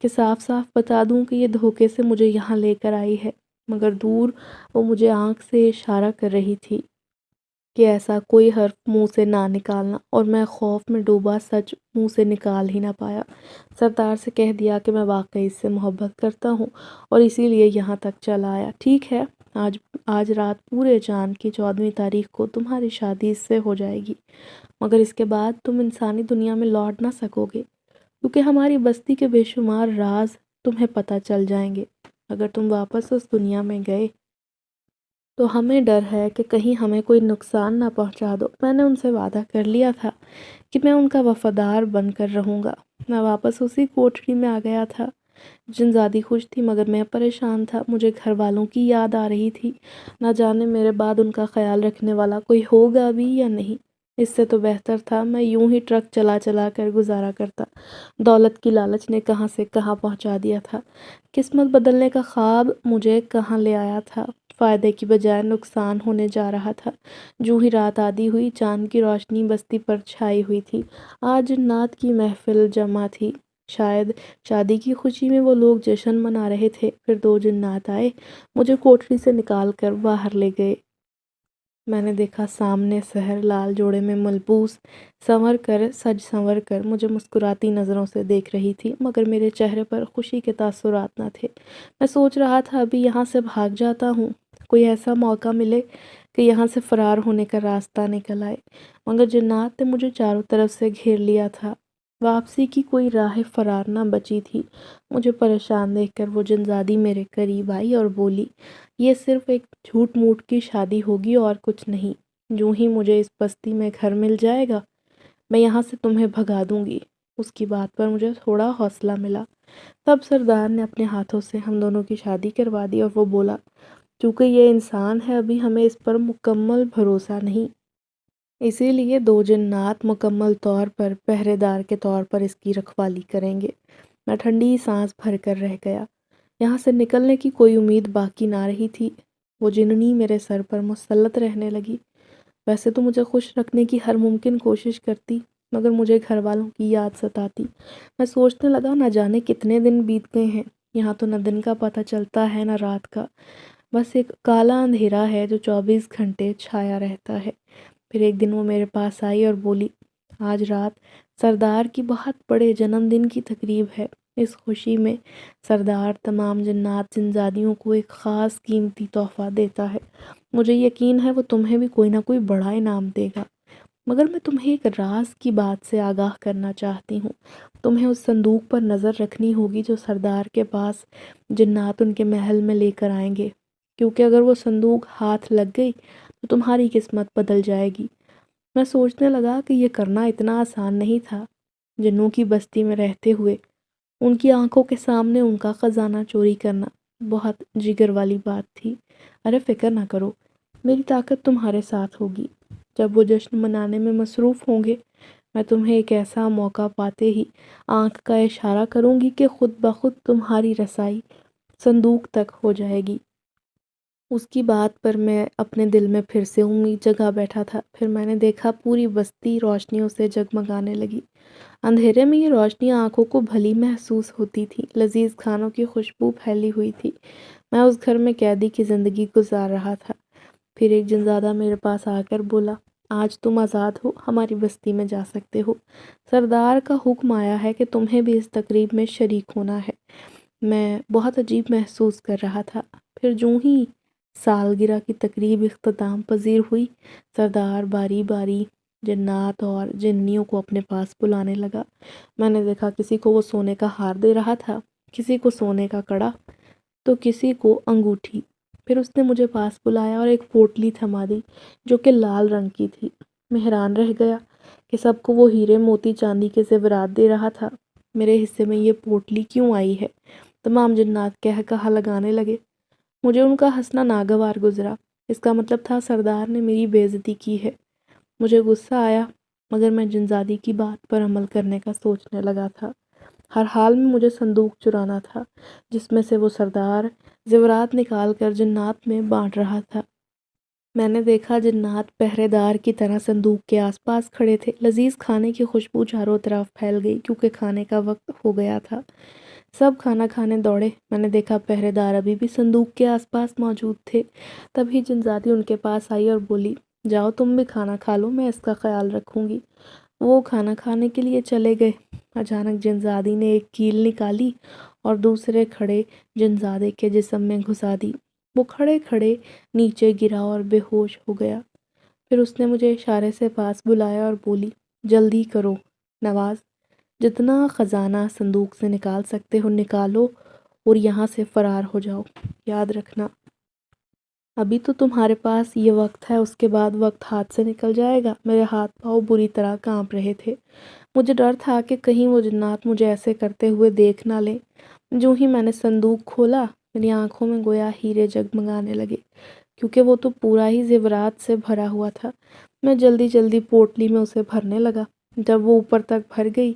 کہ صاف صاف بتا دوں کہ یہ دھوکے سے مجھے یہاں لے کر آئی ہے، مگر دور وہ مجھے آنکھ سے اشارہ کر رہی تھی کہ ایسا کوئی حرف منہ سے نہ نکالنا، اور میں خوف میں ڈوبا سچ منہ سے نکال ہی نہ پایا۔ سردار سے کہہ دیا کہ میں واقعی اس سے محبت کرتا ہوں اور اسی لیے یہاں تک چلا آیا۔ ٹھیک ہے، آج رات پورے چاند کی 14ویں تاریخ کو تمہاری شادی اس سے ہو جائے گی، مگر اس کے بعد تم انسانی دنیا میں لوٹ نہ سکو گے، کیونکہ ہماری بستی کے بے شمار راز تمہیں پتہ چل جائیں گے۔ اگر تم واپس اس دنیا میں گئے تو ہمیں ڈر ہے کہ کہیں ہمیں کوئی نقصان نہ پہنچا دو۔ میں نے ان سے وعدہ کر لیا تھا کہ میں ان کا وفادار بن کر رہوں گا۔ میں واپس اسی کوٹری میں آ گیا تھا۔ جنزادی خوش تھی مگر میں پریشان تھا۔ مجھے گھر والوں کی یاد آ رہی تھی۔ نہ جانے میرے بعد ان کا خیال رکھنے والا کوئی ہوگا بھی یا نہیں۔ اس سے تو بہتر تھا میں یوں ہی ٹرک چلا چلا کر گزارا کرتا۔ دولت کی لالچ نے کہاں سے کہاں پہنچا دیا تھا۔ قسمت بدلنے کا خواب مجھے کہاں لے آیا تھا۔ فائدے کی بجائے نقصان ہونے جا رہا تھا۔ جو ہی رات آدھی ہوئی، چاند کی روشنی بستی پر چھائی ہوئی تھی۔ آج نعت کی محفل جمع تھی۔ شاید شادی کی خوشی میں وہ لوگ جشن منا رہے تھے۔ پھر دو جنات آئے، مجھے کوٹری سے نکال کر باہر لے گئے۔ میں نے دیکھا سامنے سحر لال جوڑے میں ملبوس سج سنور کر مجھے مسکراتی نظروں سے دیکھ رہی تھی، مگر میرے چہرے پر خوشی کے تاثرات نہ تھے۔ میں سوچ رہا تھا ابھی یہاں سے بھاگ جاتا ہوں، کوئی ایسا موقع ملے کہ یہاں سے فرار ہونے کا راستہ نکل آئے، مگر جنات نے مجھے چاروں طرف سے گھیر لیا تھا۔ واپسی کی کوئی راہ فرار نہ بچی تھی۔ مجھے پریشان دیکھ کر وہ جنزادی میرے قریب آئی اور بولی، یہ صرف ایک جھوٹ موٹ کی شادی ہوگی اور کچھ نہیں۔ جو ہی مجھے اس بستی میں گھر مل جائے گا، میں یہاں سے تمہیں بھگا دوں گی۔ اس کی بات پر مجھے تھوڑا حوصلہ ملا۔ تب سردار نے اپنے ہاتھوں سے ہم دونوں کی شادی کروا دی اور وہ بولا، چونکہ یہ انسان ہے ابھی ہمیں اس پر مکمل بھروسہ نہیں، اسی لیے دو جنات مکمل طور پر پہرے دار کے طور پر اس کی رکھوالی کریں گے۔ میں ٹھنڈی سانس بھر کر رہ گیا۔ یہاں سے نکلنے کی کوئی امید باقی نہ رہی تھی۔ وہ جننی میرے سر پر مسلط رہنے لگی۔ ویسے تو مجھے خوش رکھنے کی ہر ممکن کوشش کرتی، مگر مجھے گھر والوں کی یاد ستاتی۔ میں سوچنے لگا نہ جانے کتنے دن بیت گئے ہیں۔ یہاں تو نہ دن کا پتہ چلتا ہے نہ رات کا، بس ایک کالا اندھیرا ہے جو 24 گھنٹے چھایا رہتا ہے۔ پھر ایک دن وہ میرے پاس آئی اور بولی، آج رات سردار کی بہت بڑے جنم دن کی تقریب ہے۔ اس خوشی میں سردار تمام جنات جنزادیوں کو ایک خاص قیمتی تحفہ دیتا ہے۔ مجھے یقین ہے وہ تمہیں بھی کوئی نہ کوئی بڑا انعام دے گا، مگر میں تمہیں ایک راز کی بات سے آگاہ کرنا چاہتی ہوں۔ تمہیں اس صندوق پر نظر رکھنی ہوگی جو سردار کے پاس جنات ان کے محل میں لے کر آئیں گے، کیونکہ اگر وہ صندوق ہاتھ لگ گئی تو تمہاری قسمت بدل جائے گی۔ میں سوچنے لگا کہ یہ کرنا اتنا آسان نہیں تھا۔ جنوں کی بستی میں رہتے ہوئے ان کی آنکھوں کے سامنے ان کا خزانہ چوری کرنا بہت جگر والی بات تھی۔ ارے فکر نہ کرو، میری طاقت تمہارے ساتھ ہوگی۔ جب وہ جشن منانے میں مصروف ہوں گے، میں تمہیں ایک ایسا موقع پاتے ہی آنکھ کا اشارہ کروں گی کہ خود بخود تمہاری رسائی صندوق تک ہو جائے گی۔ اس کی بات پر میں اپنے دل میں پھر سے امید جگا بیٹھا تھا۔ پھر میں نے دیکھا پوری بستی روشنیوں سے جگمگانے لگی۔ اندھیرے میں یہ روشنی آنکھوں کو بھلی محسوس ہوتی تھی۔ لذیذ کھانوں کی خوشبو پھیلی ہوئی تھی۔ میں اس گھر میں قیدی کی زندگی گزار رہا تھا۔ پھر ایک جنزادہ میرے پاس آ کر بولا، آج تم آزاد ہو، ہماری بستی میں جا سکتے ہو۔ سردار کا حکم آیا ہے کہ تمہیں بھی اس تقریب میں شریک ہونا ہے۔ میں بہت عجیب محسوس کر رہا تھا۔ پھر جوں ہی سالگرہ کی تقریب اختتام پذیر ہوئی، سردار باری باری جنات اور جنیوں کو اپنے پاس بلانے لگا۔ میں نے دیکھا کسی کو وہ سونے کا ہار دے رہا تھا، کسی کو سونے کا کڑا، تو کسی کو انگوٹھی۔ پھر اس نے مجھے پاس بلایا اور ایک پوٹلی تھما دی جو کہ لال رنگ کی تھی۔ میں حیران رہ گیا کہ سب کو وہ ہیرے موتی چاندی کے زیورات دے رہا تھا، میرے حصے میں یہ پوٹلی کیوں آئی ہے؟ تمام جنات کہہ کہا لگانے لگے۔ مجھے ان کا ہنسنا ناگوار گزرا۔ اس کا مطلب تھا سردار نے میری بے عزتی کی ہے۔ مجھے غصہ آیا، مگر میں جنزادی کی بات پر عمل کرنے کا سوچنے لگا تھا۔ ہر حال میں مجھے صندوق چرانا تھا جس میں سے وہ سردار زیورات نکال کر جنات میں بانٹ رہا تھا۔ میں نے دیکھا جنات پہرے دار کی طرح صندوق کے آس پاس کھڑے تھے۔ لذیذ کھانے کی خوشبو چاروں طرف پھیل گئی کیونکہ کھانے کا وقت ہو گیا تھا۔ سب کھانا کھانے دوڑے۔ میں نے دیکھا پہرے دار ابھی بھی صندوق کے آس پاس موجود تھے۔ تبھی جنزادی ان کے پاس آئی اور بولی، جاؤ تم بھی کھانا کھا لو، میں اس کا خیال رکھوں گی۔ وہ کھانا کھانے کے لیے چلے گئے۔ اچانک جنزادی نے ایک کیل نکالی اور دوسرے کھڑے جنزادے کے جسم میں گھسا دی۔ وہ کھڑے کھڑے نیچے گرا اور بے ہوش ہو گیا۔ پھر اس نے مجھے اشارے سے پاس بلایا اور بولی، جلدی کرو نواز، جتنا خزانہ صندوق سے نکال سکتے ہو نکالو اور یہاں سے فرار ہو جاؤ۔ یاد رکھنا ابھی تو تمہارے پاس یہ وقت ہے، اس کے بعد وقت ہاتھ سے نکل جائے گا۔ میرے ہاتھ پاؤں بری طرح کانپ رہے تھے۔ مجھے ڈر تھا کہ کہیں وہ جنات مجھے ایسے کرتے ہوئے دیکھ نہ لیں۔ جو ہی میں نے صندوق کھولا، میری آنکھوں میں گویا ہیرے جگمگانے لگے، کیونکہ وہ تو پورا ہی زیورات سے بھرا ہوا تھا۔ میں جلدی جلدی پوٹلی میں اسے بھرنے لگا۔ جب وہ اوپر تک بھر گئی،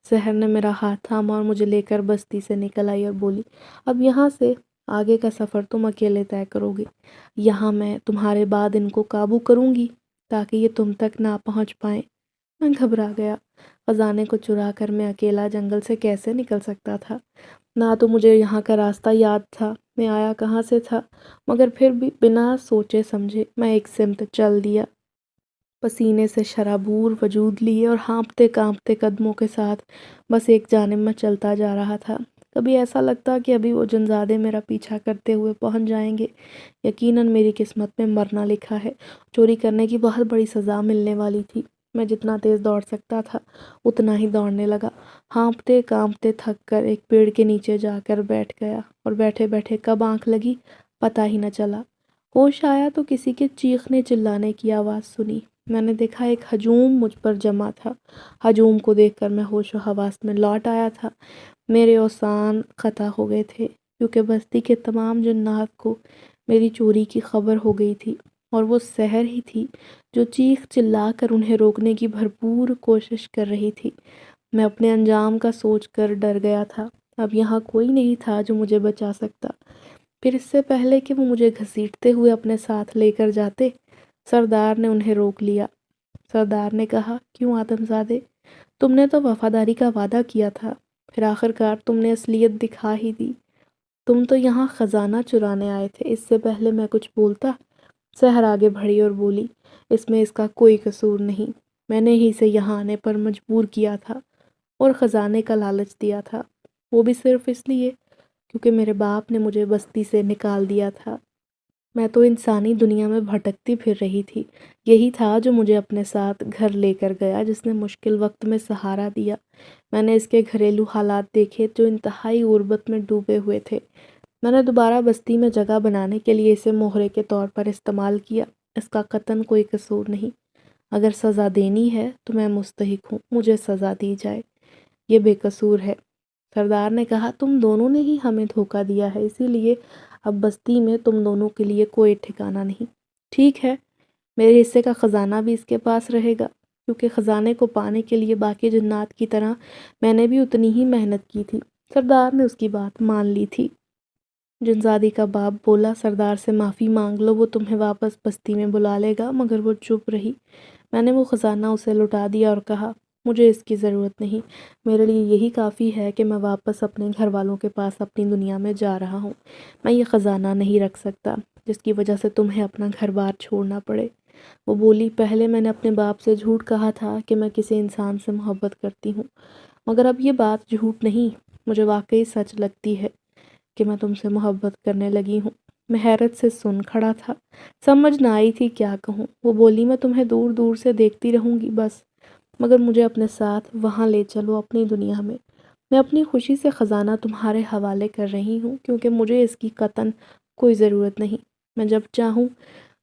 سحر نے میرا ہاتھ تھاما اور مجھے لے کر بستی سے نکل آئی اور بولی، اب یہاں سے آگے کا سفر تم اکیلے طے کرو گے۔ یہاں میں تمہارے بعد ان کو قابو کروں گی تاکہ یہ تم تک نہ پہنچ پائیں۔ میں گھبرا گیا۔ خزانے کو چرا کر میں اکیلا جنگل سے کیسے نکل سکتا تھا؟ نہ تو مجھے یہاں کا راستہ یاد تھا، میں آیا کہاں سے تھا، مگر پھر بھی بنا سوچے سمجھے میں ایک سمت چل دیا۔ پسینے سے شرابور وجود لیے اور ہانپتے کانپتے قدموں کے ساتھ بس ایک جانب میں چلتا جا رہا تھا۔ کبھی ایسا لگتا کہ ابھی وہ جنزادے میرا پیچھا کرتے ہوئے پہنچ جائیں گے۔ یقیناً میری قسمت میں مرنا لکھا ہے۔ چوری کرنے کی بہت بڑی سزا ملنے والی تھی۔ میں جتنا تیز دوڑ سکتا تھا اتنا ہی دوڑنے لگا۔ ہانپتے کانپتے تھک کر ایک پیڑ کے نیچے جا کر بیٹھ گیا اور بیٹھے بیٹھے کب آنکھ لگی پتہ ہی نہ چلا۔ ہوش آیا تو کسی کے چیخنے چلانے کی آواز سنی۔ میں نے دیکھا ایک ہجوم مجھ پر جمع تھا۔ ہجوم کو دیکھ کر میں ہوش و حواس میں لوٹ آیا تھا۔ میرے اوسان قطع ہو گئے تھے، کیونکہ بستی کے تمام جنات کو میری چوری کی خبر ہو گئی تھی، اور وہ سحر ہی تھی جو چیخ چلا کر انہیں روکنے کی بھرپور کوشش کر رہی تھی۔ میں اپنے انجام کا سوچ کر ڈر گیا تھا۔ اب یہاں کوئی نہیں تھا جو مجھے بچا سکتا۔ پھر اس سے پہلے کہ وہ مجھے گھسیٹتے ہوئے اپنے ساتھ لے کر جاتے، سردار نے انہیں روک لیا۔ سردار نے کہا، کیوں آدم زادے، تم نے تو وفاداری کا وعدہ کیا تھا، پھر آخرکار تم نے اصلیت دکھا ہی دی۔ تم تو یہاں خزانہ چرانے آئے تھے۔ اس سے پہلے میں کچھ بولتا، سحر آگے بڑھی اور بولی، اس میں اس کا کوئی قصور نہیں۔ میں نے ہی اسے یہاں آنے پر مجبور کیا تھا اور خزانے کا لالچ دیا تھا، وہ بھی صرف اس لیے کیونکہ میرے باپ نے مجھے بستی سے نکال دیا تھا۔ میں تو انسانی دنیا میں بھٹکتی پھر رہی تھی۔ یہی تھا جو مجھے اپنے ساتھ گھر لے کر گیا، جس نے مشکل وقت میں سہارا دیا۔ میں نے اس کے گھریلو حالات دیکھے جو انتہائی غربت میں ڈوبے ہوئے تھے۔ میں نے دوبارہ بستی میں جگہ بنانے کے لیے اسے مہرے کے طور پر استعمال کیا۔ اس کا قطعاً کوئی قصور نہیں۔ اگر سزا دینی ہے تو میں مستحق ہوں، مجھے سزا دی جائے، یہ بے قصور ہے۔ سردار نے کہا، تم دونوں نے ہی ہمیں دھوکہ دیا ہے، اسی لیے اب بستی میں تم دونوں کے لیے کوئی ٹھکانہ نہیں۔ ٹھیک ہے، میرے حصے کا خزانہ بھی اس کے پاس رہے گا، کیونکہ خزانے کو پانے کے لیے باقی جنات کی طرح میں نے بھی اتنی ہی محنت کی تھی۔ سردار نے اس کی بات مان لی تھی۔ جنزادی کا باپ بولا، سردار سے معافی مانگ لو، وہ تمہیں واپس بستی میں بلا لے گا، مگر وہ چپ رہی۔ میں نے وہ خزانہ اسے لوٹا دیا اور کہا، مجھے اس کی ضرورت نہیں، میرے لیے یہی کافی ہے کہ میں واپس اپنے گھر والوں کے پاس اپنی دنیا میں جا رہا ہوں۔ میں یہ خزانہ نہیں رکھ سکتا جس کی وجہ سے تمہیں اپنا گھر بار چھوڑنا پڑے۔ وہ بولی، پہلے میں نے اپنے باپ سے جھوٹ کہا تھا کہ میں کسی انسان سے محبت کرتی ہوں، مگر اب یہ بات جھوٹ نہیں، مجھے واقعی سچ لگتی ہے کہ میں تم سے محبت کرنے لگی ہوں۔ میں حیرت سے سن کھڑا تھا، سمجھ نہ آئی تھی کیا کہوں۔ وہ بولی، میں تمہیں دور دور سے دیکھتی رہوں گی بس، مگر مجھے اپنے ساتھ وہاں لے چلو، اپنی دنیا میں۔ میں اپنی خوشی سے خزانہ تمہارے حوالے کر رہی ہوں، کیونکہ مجھے اس کی قطعاً کوئی ضرورت نہیں۔ میں جب چاہوں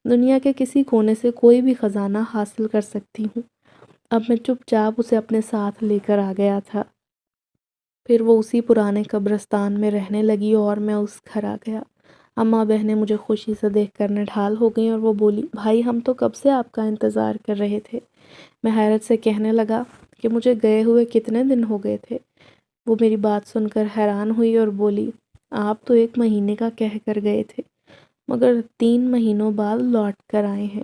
دنیا کے کسی کونے سے کوئی بھی خزانہ حاصل کر سکتی ہوں۔ اب میں چپ چاپ اسے اپنے ساتھ لے کر آ گیا تھا۔ پھر وہ اسی پرانے قبرستان میں رہنے لگی اور میں اس گھر آ گیا۔ اماں بہنیں مجھے خوشی سے دیکھ کر نڈھال ہو گئیں اور وہ بولی، بھائی ہم تو کب سے آپ کا انتظار کر رہے تھے۔ میں حیرت سے کہنے لگا کہ مجھے گئے ہوئے کتنے دن ہو گئے تھے۔ وہ میری بات سن کر حیران ہوئی اور بولی، آپ تو 1 مہینے کا کہہ کر گئے تھے، مگر 3 مہینوں بعد لوٹ کر آئے ہیں۔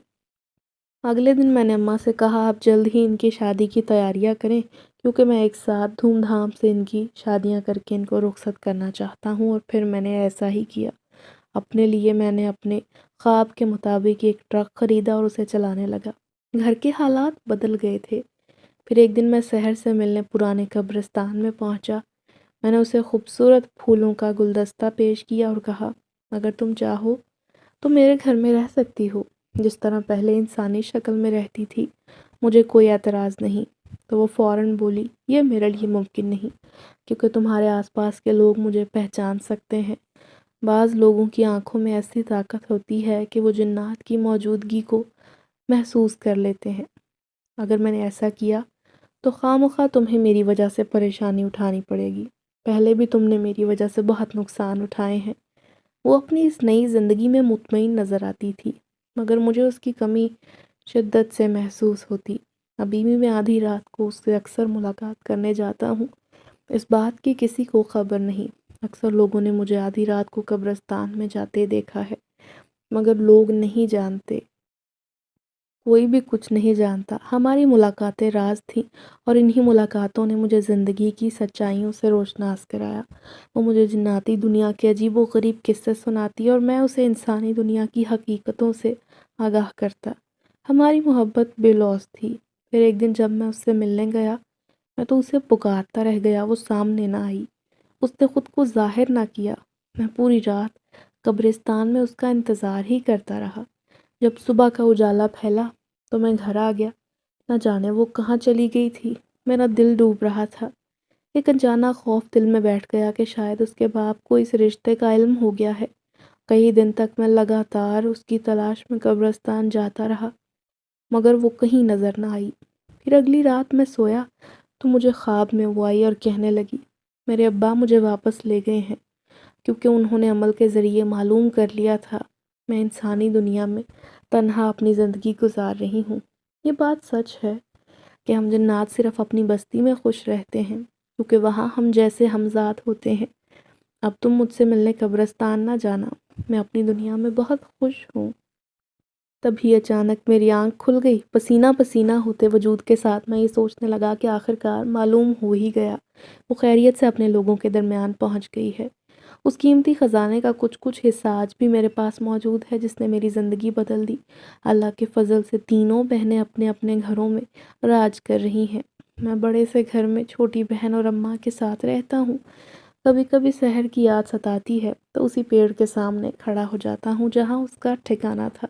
اگلے دن میں نے اماں سے کہا، آپ جلد ہی ان کی شادی کی تیاریاں کریں، کیونکہ میں ایک ساتھ دھوم دھام سے ان کی شادیاں کر کے ان کو رخصت کرنا چاہتا ہوں۔ اور پھر میں نے ایسا ہی کیا۔ اپنے لیے میں نے اپنے خواب کے مطابق ایک ٹرک خریدا اور اسے چلانے لگا۔ گھر کے حالات بدل گئے تھے۔ پھر ایک دن میں سحر سے ملنے پرانے قبرستان میں پہنچا۔ میں نے اسے خوبصورت پھولوں کا گلدستہ پیش کیا اور کہا، اگر تم چاہو تو میرے گھر میں رہ سکتی ہو، جس طرح پہلے انسانی شکل میں رہتی تھی، مجھے کوئی اعتراض نہیں۔ تو وہ فوراً بولی، یہ میرے لیے ممکن نہیں، کیونکہ تمہارے آس پاس کے لوگ مجھے پہچان سکتے ہیں۔ بعض لوگوں کی آنکھوں میں ایسی طاقت ہوتی ہے کہ وہ جنات کی موجودگی کو محسوس کر لیتے ہیں۔ اگر میں نے ایسا کیا تو خواہ مخواہ تمہیں میری وجہ سے پریشانی اٹھانی پڑے گی۔ پہلے بھی تم نے میری وجہ سے بہت نقصان اٹھائے ہیں۔ وہ اپنی اس نئی زندگی میں مطمئن نظر آتی تھی، مگر مجھے اس کی کمی شدت سے محسوس ہوتی۔ ابھی بھی میں آدھی رات کو اس سے اکثر ملاقات کرنے جاتا ہوں۔ اس بات کی کسی کو خبر نہیں۔ اکثر لوگوں نے مجھے آدھی رات کو قبرستان میں جاتے دیکھا ہے، مگر لوگ نہیں جانتے، کوئی بھی کچھ نہیں جانتا۔ ہماری ملاقاتیں راز تھیں، اور انہی ملاقاتوں نے مجھے زندگی کی سچائیوں سے روشناس کرایا۔ وہ مجھے جناتی دنیا کے عجیب و غریب قصے سناتی اور میں اسے انسانی دنیا کی حقیقتوں سے آگاہ کرتا۔ ہماری محبت بے لوث تھی۔ پھر ایک دن جب میں اس سے ملنے گیا، میں تو اسے پکارتا رہ گیا، وہ سامنے نہ آئی، اس نے خود کو ظاہر نہ کیا۔ میں پوری رات قبرستان میں اس کا انتظار ہی کرتا رہا۔ جب صبح کا اجالا پھیلا تو میں گھر آ گیا۔ نہ جانے وہ کہاں چلی گئی تھی۔ میرا دل ڈوب رہا تھا۔ ایک انجانا خوف دل میں بیٹھ گیا کہ شاید اس کے باپ کو اس رشتے کا علم ہو گیا ہے۔ کئی دن تک میں لگاتار اس کی تلاش میں قبرستان جاتا رہا، مگر وہ کہیں نظر نہ آئی۔ پھر اگلی رات میں سویا تو مجھے خواب میں وہ آئی اور کہنے لگی، میرے ابا مجھے واپس لے گئے ہیں، کیونکہ انہوں نے عمل کے ذریعے معلوم کر لیا تھا میں انسانی دنیا میں تنہا اپنی زندگی گزار رہی ہوں۔ یہ بات سچ ہے کہ ہم جنات صرف اپنی بستی میں خوش رہتے ہیں، کیونکہ وہاں ہم جیسے ہمذات ہوتے ہیں۔ اب تم مجھ سے ملنے قبرستان نہ جانا، میں اپنی دنیا میں بہت خوش ہوں۔ تبھی اچانک میری آنکھ کھل گئی۔ پسینہ پسینہ ہوتے وجود کے ساتھ میں یہ سوچنے لگا کہ آخرکار معلوم ہو ہی گیا، وہ خیریت سے اپنے لوگوں کے درمیان پہنچ گئی ہے۔ اس قیمتی خزانے کا کچھ حصہ آج بھی میرے پاس موجود ہے، جس نے میری زندگی بدل دی۔ اللہ کے فضل سے تینوں بہنیں اپنے اپنے گھروں میں راج کر رہی ہیں۔ میں بڑے سے گھر میں چھوٹی بہن اور اماں کے ساتھ رہتا ہوں۔ کبھی کبھی سحر کی یاد ستاتی ہے تو اسی پیڑ کے سامنے کھڑا ہو جاتا ہوں جہاں اس کا ٹھکانہ تھا۔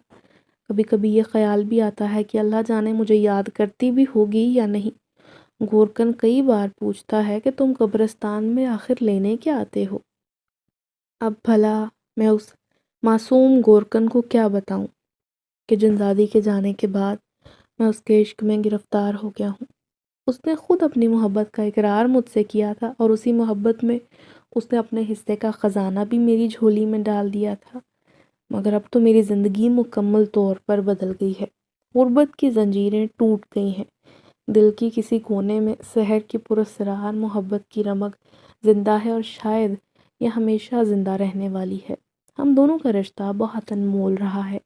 کبھی کبھی یہ خیال بھی آتا ہے کہ اللہ جانے مجھے یاد کرتی بھی ہوگی یا نہیں۔ گورکن کئی بار پوچھتا ہے کہ تم قبرستان میں آخر لینے کیا آتے ہو؟ اب بھلا میں اس معصوم گورکن کو کیا بتاؤں کہ جنزادی کے جانے کے بعد میں اس کے عشق میں گرفتار ہو گیا ہوں۔ اس نے خود اپنی محبت کا اقرار مجھ سے کیا تھا، اور اسی محبت میں اس نے اپنے حصے کا خزانہ بھی میری جھولی میں ڈال دیا تھا۔ مگر اب تو میری زندگی مکمل طور پر بدل گئی ہے۔ غربت کی زنجیریں ٹوٹ گئی ہیں۔ دل کی کسی کونے میں سحر کی پراسرار محبت کی رمق زندہ ہے، اور شاید یہ ہمیشہ زندہ رہنے والی ہے۔ ہم دونوں کا رشتہ بہت انمول رہا ہے۔